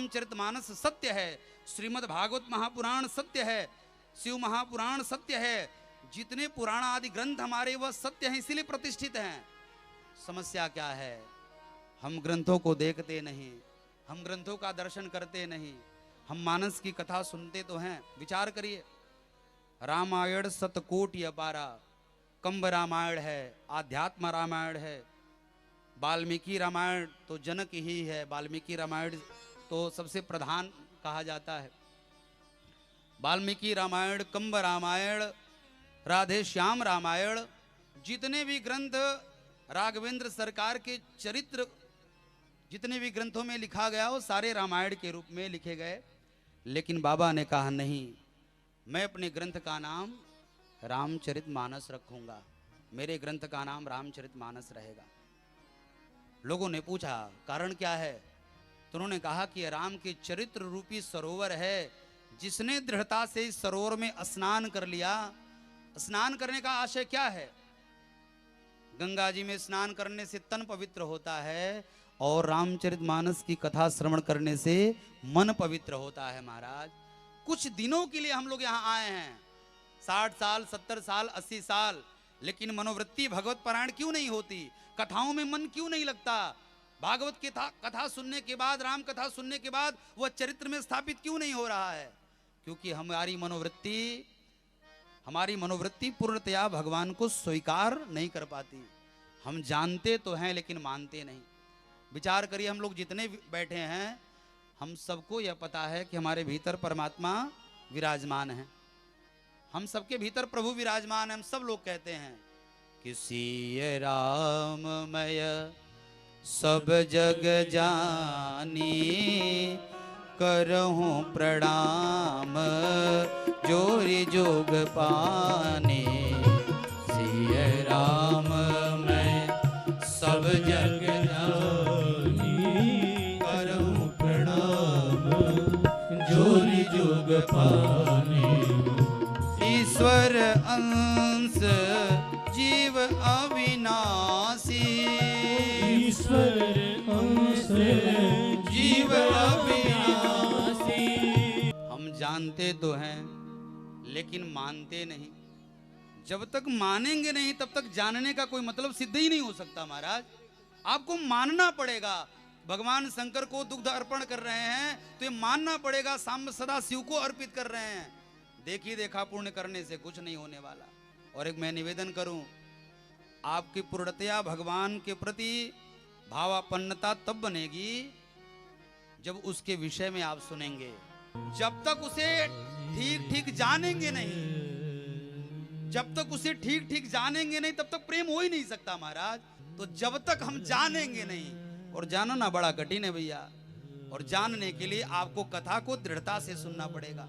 रामचरितमानस सत्य है, श्रीमद् भागवत महापुराण सत्य है, शिव महापुराण सत्य है, जितने पुराण आदि ग्रंथ हमारे वह सत्य हैं, इसीलिए प्रतिष्ठित हैं। समस्या क्या है? हम ग्रंथों को देखते नहीं, हम ग्रंथों का दर्शन करते नहीं, हम मानस की कथा सुनते तो हैं। विचार करिए, रामायण सतकोटि अपारा, कंब रामायण है, आध्यात्म रामायण है, वाल्मीकि रामायण तो जनक ही है, वाल्मीकि रामायण तो सबसे प्रधान कहा जाता है। वाल्मीकि रामायण, कंब रामायण, राधे श्याम रामायण, जितने भी ग्रंथ राघवेंद्र सरकार के चरित्र जितने भी ग्रंथों में लिखा गया वो सारे रामायण के रूप में लिखे गए। लेकिन बाबा ने कहा नहीं, मैं अपने ग्रंथ का नाम रामचरितमानस रखूंगा, मेरे ग्रंथ का नाम रामचरितमानस रहेगा। लोगों ने पूछा कारण क्या है? तो उन्होंने कहा कि राम के चरित्र रूपी सरोवर है, जिसने दृढ़ता से इस सरोवर में स्नान कर लिया। स्नान करने का आशय क्या है? गंगा जी में स्नान करने से तन पवित्र होता है और रामचरितमानस की कथा श्रवण करने से मन पवित्र होता है। महाराज, कुछ दिनों के लिए हम लोग यहाँ आए हैं, 60 साल 70 साल 80 साल, लेकिन मनोवृत्ति भगवत पारायण क्यों नहीं होती? कथाओं में मन क्यों नहीं लगता? भागवत की कथा सुनने के बाद, राम कथा सुनने के बाद वह चरित्र में स्थापित क्यों नहीं हो रहा है? क्योंकि हमारी मनोवृत्ति पूर्णतया भगवान को स्वीकार नहीं कर पाती। हम जानते तो हैं लेकिन मानते नहीं। विचार करिए, हम लोग जितने बैठे हैं, हम सबको यह पता है कि हमारे भीतर परमात्मा विराजमान है, हम सबके भीतर प्रभु विराजमान है। हम सब लोग कहते हैं कि सिय राममय सब जग जानी, करहूं प्रणाम जोरि जोग पाने। सिय राम मैं सब जग जानी, करहूं प्रणाम जोरि जोग पाने। ईश्वर अंश जीव अविनाशी, ईश्वर अंश जीव अविनाशी। हम जानते तो हैं लेकिन मानते नहीं। जब तक मानेंगे नहीं तब तक जानने का कोई मतलब सिद्ध ही नहीं हो सकता। महाराज, आपको मानना पड़ेगा। भगवान शंकर को दुग्ध अर्पण कर रहे हैं तो ये मानना पड़ेगा सांब सदा शिव को अर्पित कर रहे हैं। देखी देखा पुण्य करने से कुछ नहीं होने वाला। और एक मैं निवेदन करूं, आपकी पूर्णतया भगवान के प्रति भावापन्नता तब बनेगी जब उसके विषय में आप सुनेंगे। जब तक उसे ठीक ठीक जानेंगे नहीं, जब तक उसे ठीक ठीक जानेंगे नहीं तब तक प्रेम हो ही नहीं सकता। महाराज, तो जब तक हम जानेंगे नहीं, और जानना बड़ा कठिन है भैया, और जानने के लिए आपको कथा को दृढ़ता से सुनना पड़ेगा।